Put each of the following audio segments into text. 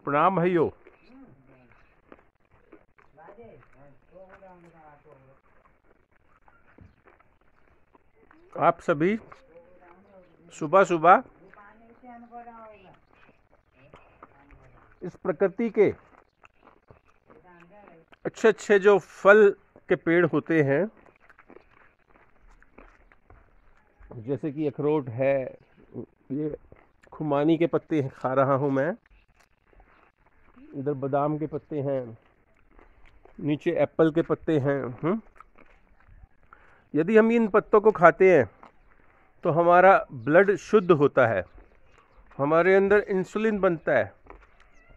प्रणाम भाइयों। आप सभी सुबह सुबह इस प्रकृति के अच्छे अच्छे जो फल के पेड़ होते हैं, जैसे कि अखरोट है, ये खुमानी के पत्ते खा रहा हूँ मैं, इधर बादाम के पत्ते हैं, नीचे एप्पल के पत्ते हैं। यदि हम इन पत्तों को खाते हैं तो हमारा ब्लड शुद्ध होता है, हमारे अंदर इंसुलिन बनता है,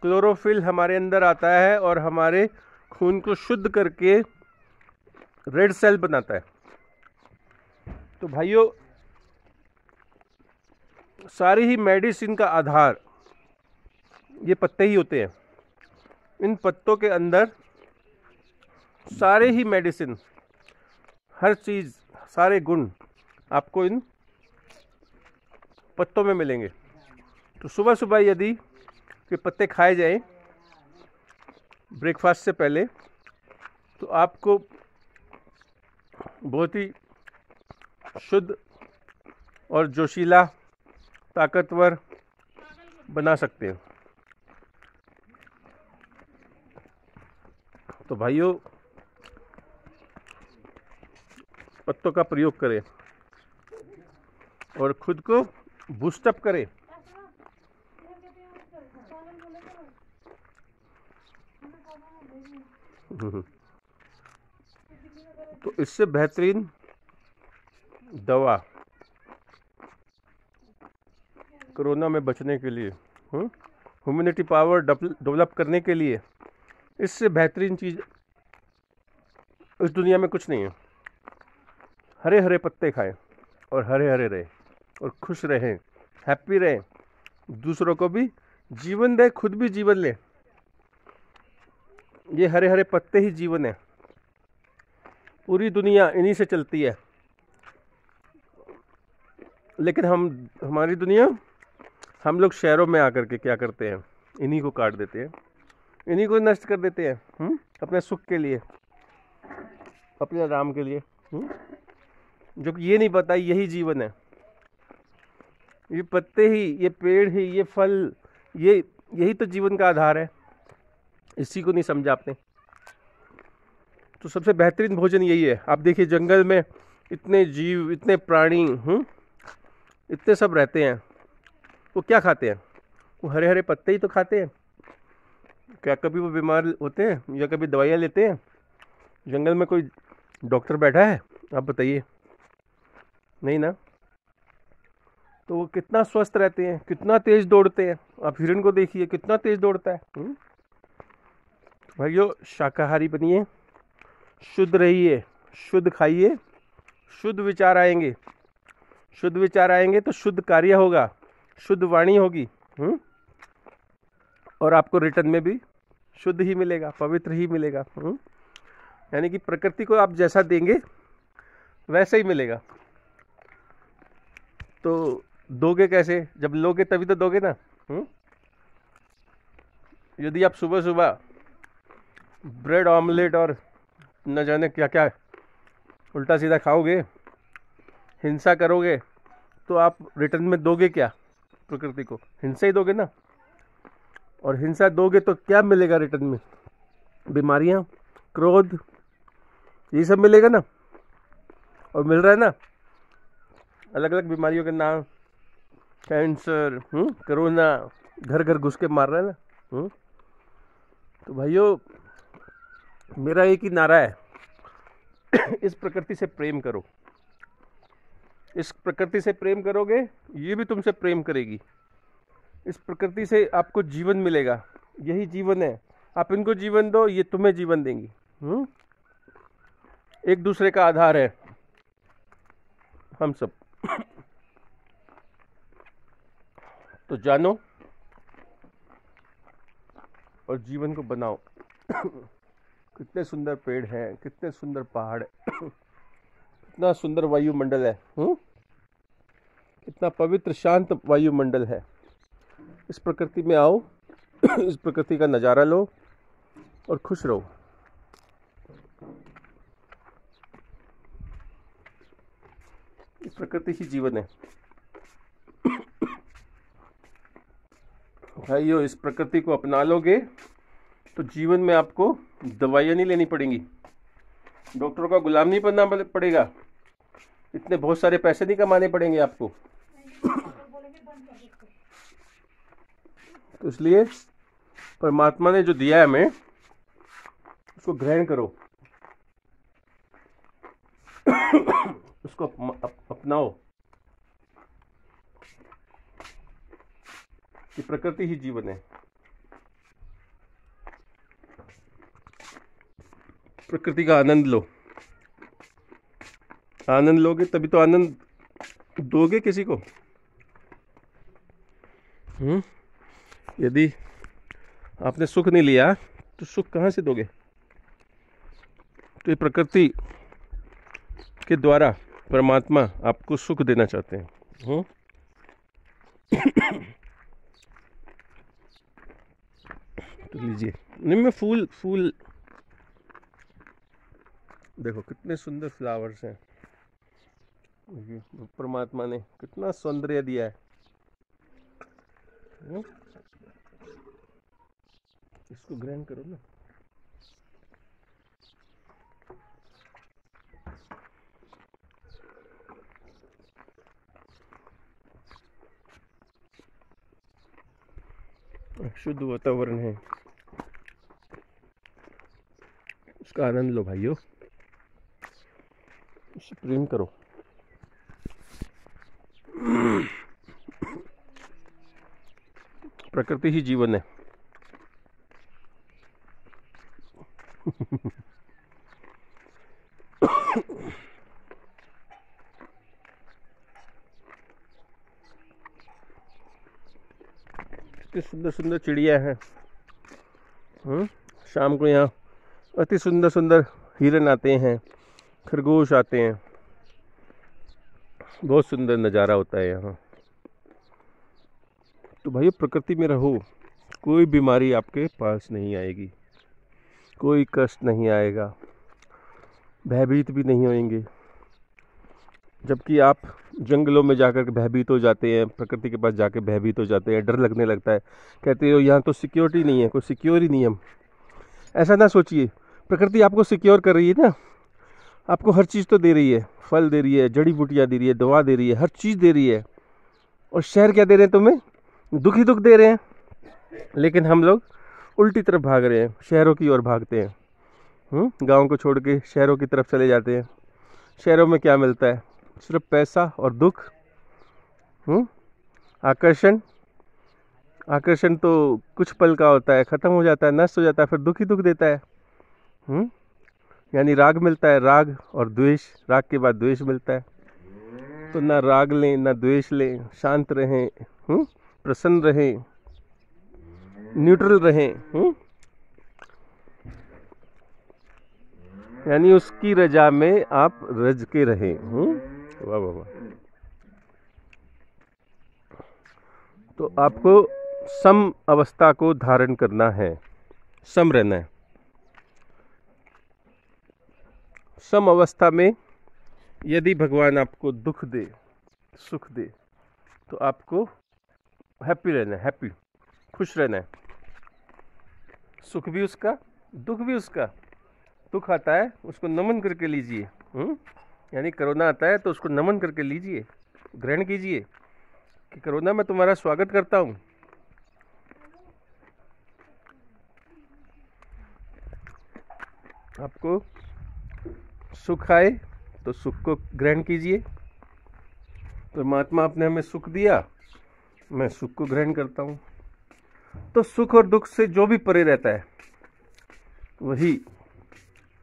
क्लोरोफिल हमारे अंदर आता है और हमारे खून को शुद्ध करके रेड सेल बनाता है। तो भाइयों, सारी ही मेडिसिन का आधार ये पत्ते ही होते हैं। इन पत्तों के अंदर सारे ही मेडिसिन, हर चीज़, सारे गुण आपको इन पत्तों में मिलेंगे। तो सुबह सुबह यदि ये पत्ते खाए जाएं ब्रेकफास्ट से पहले, तो आपको बहुत ही शुद्ध और जोशीला, ताकतवर बना सकते हैं। तो भाइयों, पत्तों का प्रयोग करें और खुद को बूस्टअप करें। तो इससे बेहतरीन दवा कोरोना में बचने के लिए, ह्यूमैनिटी पावर डेवलप करने के लिए, इससे बेहतरीन चीज़ इस दुनिया में कुछ नहीं है। हरे हरे पत्ते खाएं और हरे हरे रहें और खुश रहें, हैप्पी रहें, दूसरों को भी जीवन दें, खुद भी जीवन लें। ये हरे हरे पत्ते ही जीवन है। पूरी दुनिया इन्हीं से चलती है, लेकिन हमारी दुनिया, हम लोग शहरों में आकर के क्या करते हैं, इन्हीं को काट देते हैं, इन्हीं को नष्ट कर देते हैं अपने सुख के लिए, अपने आराम के लिए, जो कि ये नहीं पता यही जीवन है। ये पत्ते ही, ये पेड़ ही, ये फल, यही तो जीवन का आधार है। इसी को नहीं समझा आपने। तो सबसे बेहतरीन भोजन यही है। आप देखिए, जंगल में इतने जीव, इतने प्राणी, इतने सब रहते हैं, वो क्या खाते हैं? वो हरे हरे पत्ते ही तो खाते हैं। क्या कभी वो बीमार होते हैं या कभी दवाइयाँ लेते हैं? जंगल में कोई डॉक्टर बैठा है? आप बताइए, नहीं ना। तो वो कितना स्वस्थ रहते हैं, कितना तेज दौड़ते हैं। आप हिरण को देखिए, कितना तेज दौड़ता है। भाइयों, शाकाहारी बनिए, शुद्ध रहिए, शुद्ध खाइए, शुद्ध विचार आएंगे। शुद्ध विचार आएंगे तो शुद्ध कार्य होगा, शुद्ध वाणी होगी, और आपको रिटर्न में भी शुद्ध ही मिलेगा, पवित्र ही मिलेगा। यानी कि प्रकृति को आप जैसा देंगे वैसा ही मिलेगा। तो दोगे कैसे? जब लोगे तभी तो दोगे ना। यदि आप सुबह सुबह ब्रेड ऑमलेट और न जाने क्या क्या उल्टा सीधा खाओगे, हिंसा करोगे, तो आप रिटर्न में दोगे क्या? प्रकृति को हिंसा ही दोगे ना। और हिंसा दोगे तो क्या मिलेगा रिटर्न में? बीमारियां, क्रोध, ये सब मिलेगा ना। और मिल रहा है ना, अलग अलग बीमारियों के नाम, कैंसर, कोरोना, घर घर घुस के मार रहा है ना। तो भाइयों, मेरा एक ही नारा है, इस प्रकृति से प्रेम करो। इस प्रकृति से प्रेम करोगे, ये भी तुमसे प्रेम करेगी। इस प्रकृति से आपको जीवन मिलेगा, यही जीवन है। आप इनको जीवन दो, ये तुम्हें जीवन देंगी। एक दूसरे का आधार है हम सब। तो जानो और जीवन को बनाओ। कितने सुंदर पेड़ हैं, कितने सुंदर पहाड़ है, कितना सुंदर वायुमंडल है, कितना पवित्र शांत वायुमंडल है। इस प्रकृति में आओ इस प्रकृति का नज़ारा लो और खुश रहो। प्रकृति ही जीवन है भाइयों। इस प्रकृति को अपना लोगे तो जीवन में आपको दवाइयाँ नहीं लेनी पड़ेंगी, डॉक्टरों का गुलाम नहीं बनना पड़ेगा, इतने बहुत सारे पैसे नहीं कमाने पड़ेंगे आपको। तो इसलिए परमात्मा ने जो दिया है हमें उसको ग्रहण करो, उसको अपनाओ। कि प्रकृति ही जीवन है। प्रकृति का आनंद लो। आनंद लोगे तभी तो आनंद दोगे किसी को। यदि आपने सुख नहीं लिया तो सुख कहाँ से दोगे। तो ये प्रकृति के द्वारा परमात्मा आपको सुख देना चाहते हैं। तो लीजिए। निम्न फूल देखो कितने सुंदर फ्लावर्स हैं। परमात्मा ने कितना सौंदर्य दिया है। इसको ग्रहण करो ना। शुद्ध वातावरण है, उसका आनंद लो भाइयों, उससे प्रेम करो। प्रकृति ही जीवन है। कितनी सुंदर सुंदर चिड़िया हैं। शाम को यहाँ अति सुंदर सुंदर हिरन आते हैं, खरगोश आते हैं, बहुत सुंदर नज़ारा होता है यहाँ। तो भाई प्रकृति में रहो, कोई बीमारी आपके पास नहीं आएगी, कोई कष्ट नहीं आएगा, भयभीत भी नहीं होंगे। जबकि आप जंगलों में जाकर भयभीत हो जाते हैं, प्रकृति के पास जाके भयभीत हो जाते हैं, डर लगने लगता है, कहते हो यहाँ तो सिक्योरिटी नहीं है, कोई सिक्योर ही नहीं है। ऐसा ना सोचिए, प्रकृति आपको सिक्योर कर रही है ना, आपको हर चीज़ तो दे रही है, फल दे रही है, जड़ी बूटियाँ दे रही है, दवा दे रही है, हर चीज़ दे रही है। और शहर क्या दे रहे हैं तुम्हें, दुख ही दुख दे रहे हैं। लेकिन हम लोग उल्टी तरफ भाग रहे हैं, शहरों की ओर भागते हैं। गाँव को छोड़ के शहरों की तरफ चले जाते हैं। शहरों में क्या मिलता है, सिर्फ पैसा और दुख। आकर्षण तो कुछ पल का होता है, ख़त्म हो जाता है, नष्ट हो जाता है, फिर दुख ही दुख देता है। यानी राग मिलता है, राग और द्वेष, राग के बाद द्वेष मिलता है। तो ना राग लें ना द्वेष लें, शांत रहें, प्रसन्न रहें, न्यूट्रल रहें। यानी उसकी रजा में आप रज के रहें। वाह वाह वाह। तो आपको सम अवस्था को धारण करना है, सम रहना है। सम अवस्था में यदि भगवान आपको दुख दे, सुख दे, तो आपको हैप्पी रहना है, हैप्पी, खुश रहना है। सुख भी उसका, दुख भी उसका। दुख आता है उसको नमन करके लीजिए। यानी कोरोना आता है तो उसको नमन करके लीजिए, ग्रहण कीजिए कि कोरोना मैं तुम्हारा स्वागत करता हूँ। आपको सुख आए तो सुख को ग्रहण कीजिए। परमात्मा आपने हमें सुख दिया, मैं सुख को ग्रहण करता हूँ। तो सुख और दुख से जो भी परे रहता है वही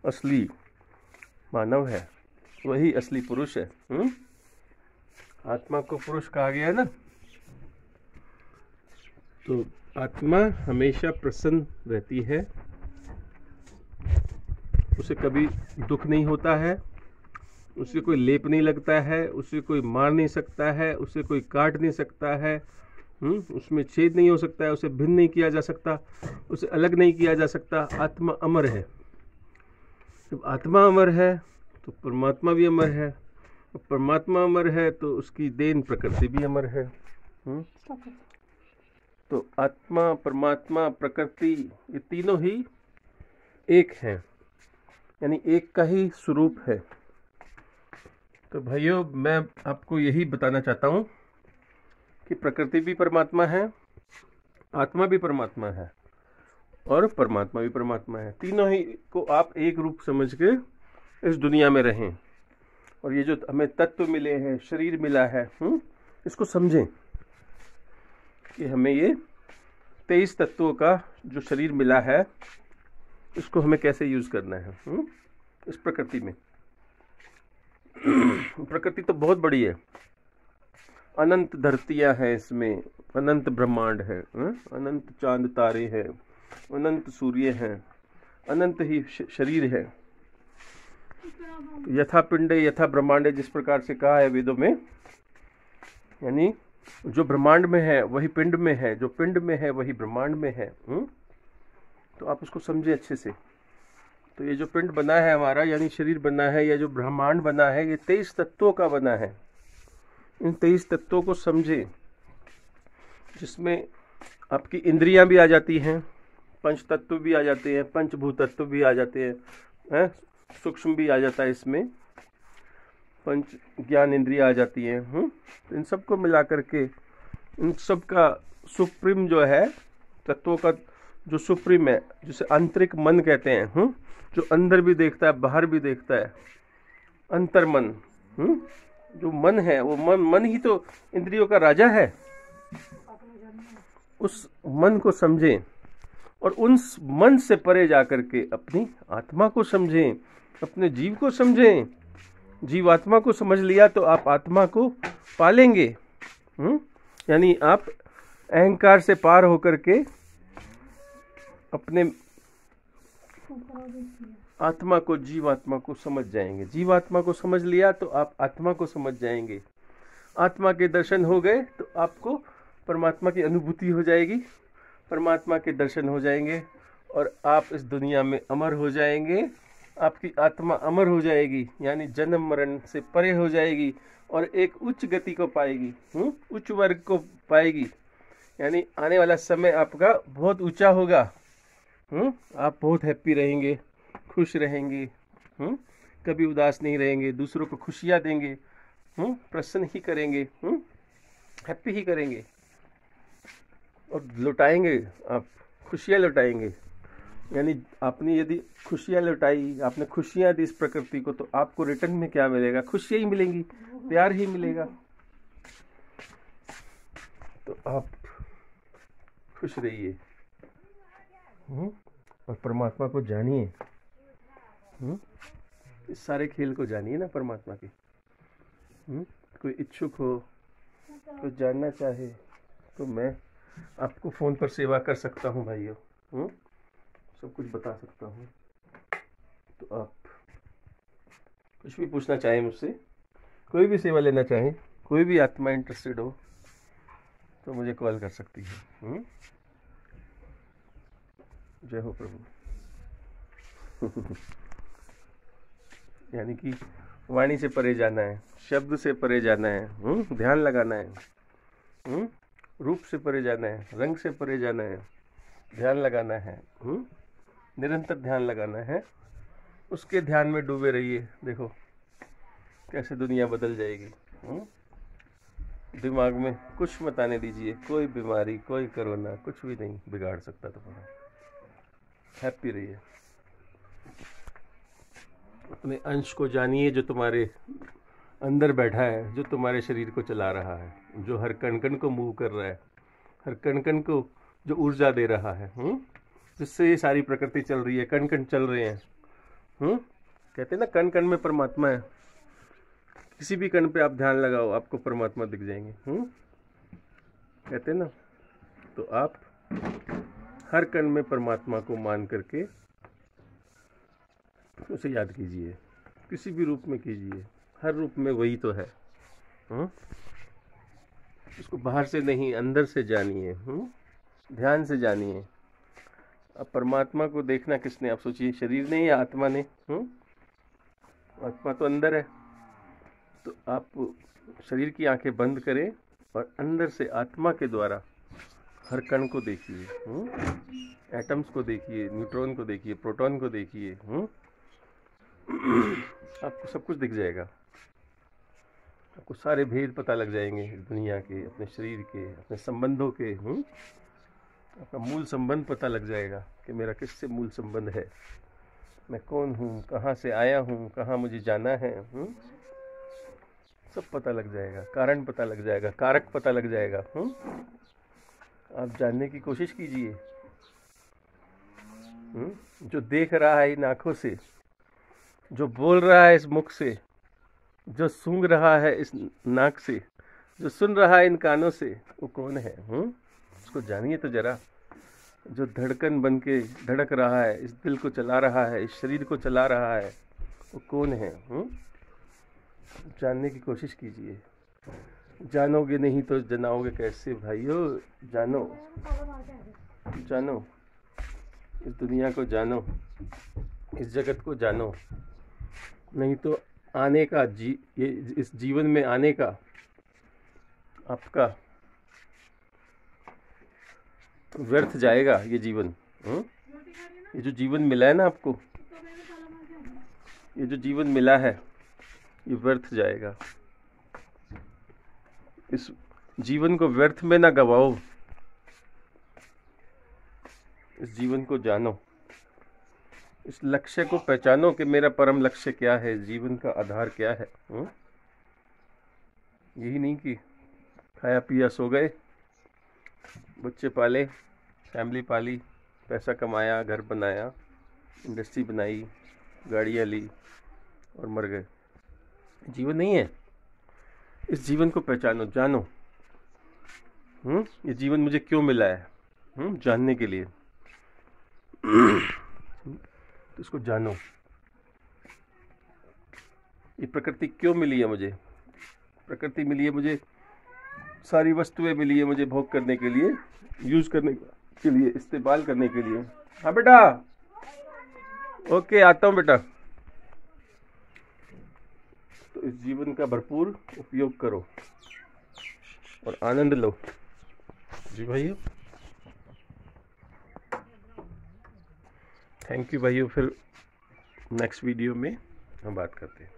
असली मानव है, वही असली पुरुष है। आत्मा को पुरुष कहा गया है ना। तो आत्मा हमेशा प्रसन्न रहती है, उसे कभी दुख नहीं होता है, उसे कोई लेप नहीं लगता है, उसे कोई मार नहीं सकता है, उसे कोई काट नहीं सकता है, उसमें छेद नहीं हो सकता है, उसे भिन्न नहीं किया जा सकता, उसे अलग नहीं किया जा सकता। आत्मा अमर है। जब आत्मा अमर है तो परमात्मा भी अमर है, और परमात्मा अमर है तो उसकी देन प्रकृति भी अमर है। तो आत्मा, परमात्मा, प्रकृति, ये तीनों ही एक हैं, यानी एक का ही स्वरूप है। तो भाइयों, मैं आपको यही बताना चाहता हूँ कि प्रकृति भी परमात्मा है, आत्मा भी परमात्मा है, और परमात्मा भी परमात्मा है। तीनों ही को आप एक रूप समझ के इस दुनिया में रहें। और ये जो हमें तत्व मिले हैं, शरीर मिला है, इसको समझें कि हमें ये 23 तत्वों का जो शरीर मिला है, इसको हमें कैसे यूज करना है इस प्रकृति में। प्रकृति तो बहुत बड़ी है, अनंत धरतियां हैं इसमें, अनंत ब्रह्मांड है, अनंत चांद तारे हैं, अनंत सूर्य हैं, अनंत ही शरीर है। यथा पिंडे यथा ब्रह्मांडे, जिस प्रकार से कहा है वेदों में, यानी जो ब्रह्मांड में है वही पिंड में है, जो पिंड में है वही ब्रह्मांड में है। तो आप उसको समझे अच्छे से। तो ये जो पिंड बना है हमारा, यानी शरीर बना है, या जो ब्रह्मांड बना है, ये 23 तत्वों का बना है। इन 23 तत्वों को समझे, जिसमें आपकी इंद्रियां भी आ जाती हैं, पंच तत्व भी आ जाते हैं, पंचभूत तत्व भी आ जाते हैं, सूक्ष्म भी आ जाता है इसमें, पंच ज्ञान इंद्रियां आ जाती हैं। तो इन सबको मिला करके, इन सब का सुप्रीम जो है, तत्वों का जो सुप्रीम है, जिसे आंतरिक मन कहते हैं, जो अंदर भी देखता है बाहर भी देखता है, अंतर्मन, जो मन है, वो मन ही तो इंद्रियों का राजा है। उस मन को समझें, और उस मन से परे जाकर के अपनी आत्मा को समझें, अपने जीव को समझें। जीवात्मा को समझ लिया तो आप आत्मा को पालेंगे। यानी आप अहंकार से पार होकर के अपने आत्मा को, जीवात्मा को समझ जाएंगे। जीवात्मा को समझ लिया तो आप आत्मा को समझ जाएंगे। आत्मा के दर्शन हो गए तो आपको परमात्मा की अनुभूति हो जाएगी, परमात्मा के दर्शन हो जाएंगे, और आप इस दुनिया में अमर हो जाएंगे। आपकी आत्मा अमर हो जाएगी, यानी जन्म मरण से परे हो जाएगी, और एक उच्च गति को पाएगी, उच्च वर्ग को पाएगी। यानी आने वाला समय आपका बहुत ऊंचा होगा। आप बहुत हैप्पी रहेंगे, खुश रहेंगे, कभी उदास नहीं रहेंगे, दूसरों को खुशियाँ देंगे, प्रसन्न ही करेंगे, हैप्पी ही करेंगे, और लुटाएंगे, आप खुशियाँ लुटाएंगे। यानी आपने यदि खुशियाँ लुटाई, आपने खुशियाँ दी इस प्रकृति को, तो आपको रिटर्न में क्या मिलेगा? खुशियाँ ही मिलेंगी, प्यार ही मिलेगा। तो आप खुश रहिए, और परमात्मा को जानिए। इस सारे खेल को जानिए ना परमात्मा के। कोई इच्छुक हो, कोई जानना चाहे, तो मैं आपको फोन पर सेवा कर सकता हूँ भाइयों, सब कुछ बता सकता हूँ। तो आप कुछ भी पूछना चाहें मुझसे, कोई भी सेवा लेना चाहें, कोई भी आत्मा इंटरेस्टेड हो, तो मुझे कॉल कर सकती है। जय हो प्रभु। यानी कि वाणी से परे जाना है, शब्द से परे जाना है, ध्यान लगाना है, रूप से परे जाना है, रंग से परे जाना है, ध्यान लगाना है, निरंतर ध्यान लगाना है। उसके ध्यान में डूबे रहिए, देखो कैसे दुनिया बदल जाएगी। दिमाग में कुछ मत आने दीजिए, कोई बीमारी, कोई कोरोना, कुछ भी नहीं बिगाड़ सकता तुम्हारा। हैप्पी रहिए। अपने अंश को जानिए जो तुम्हारे अंदर बैठा है, जो तुम्हारे शरीर को चला रहा है, जो हर कण कण को मूव कर रहा है, हर कण कण को जो ऊर्जा दे रहा है, जिससे ये सारी प्रकृति चल रही है, कण कण चल रहे हैं। कहते हैं ना, कण कण में परमात्मा है। किसी भी कण पे आप ध्यान लगाओ, आपको परमात्मा दिख जाएंगे। कहते हैं ना, तो आप हर कण में परमात्मा को मान करके उसे याद कीजिए, किसी भी रूप में कीजिए, हर रूप में वही तो है। उसको बाहर से नहीं, अंदर से जानिए, ध्यान से जानिए। अब परमात्मा को देखना किसने? आप सोचिए, शरीर ने या आत्मा ने? आत्मा तो अंदर है। तो आप शरीर की आंखें बंद करें और अंदर से आत्मा के द्वारा हर कण को देखिए, एटम्स को देखिए, न्यूट्रॉन को देखिए, प्रोटॉन को देखिए, आपको सब कुछ दिख जाएगा। आपको सारे भेद पता लग जाएंगे इस दुनिया के, अपने शरीर के, अपने संबंधों के। अपना मूल संबंध पता लग जाएगा कि मेरा किससे मूल संबंध है, मैं कौन हूँ, कहाँ से आया हूँ, कहाँ मुझे जाना है। सब पता लग जाएगा, कारण पता लग जाएगा, कारक पता लग जाएगा। आप जानने की कोशिश कीजिए। जो देख रहा है इन आंखों से, जो बोल रहा है इस मुख से, जो सूंघ रहा है इस नाक से, जो सुन रहा है इन कानों से, वो कौन है? उसको जानिए तो जरा। जो धड़कन बन के धड़क रहा है, इस दिल को चला रहा है, इस शरीर को चला रहा है, वो कौन है? जानने की कोशिश कीजिए। जानोगे नहीं तो जनाओगे कैसे भाइयों? जानो, जानो, इस दुनिया को जानो, इस जगत को जानो। नहीं तो आने का ये इस जीवन में आने का आपका व्यर्थ जाएगा। ये जीवन, ये जो जीवन मिला है ना आपको, ये जो जीवन मिला है, ये व्यर्थ जाएगा। इस जीवन को व्यर्थ में ना गवाओ। इस जीवन को जानो, इस लक्ष्य को पहचानो कि मेरा परम लक्ष्य क्या है, जीवन का आधार क्या है। यही नहीं कि खाया पिया सो गए, बच्चे पाले, फैमिली पाली, पैसा कमाया, घर बनाया, इंडस्ट्री बनाई, गाड़ियाँ ली और मर गए। जीवन नहीं है। इस जीवन को पहचानो, जानो। ये जीवन मुझे क्यों मिला है? जानने के लिए। तो इसको जानो। ये प्रकृति क्यों मिली है मुझे? प्रकृति मिली है मुझे, सारी वस्तुएं मिली है मुझे भोग करने के लिए, यूज करने के लिए, इस्तेमाल करने के लिए। हाँ बेटा, ओके, आता हूँ बेटा। तो इस जीवन का भरपूर उपयोग करो और आनंद लो। जी भाइयों, थैंक यू भाइयों। फिर नेक्स्ट वीडियो में हम बात करते हैं।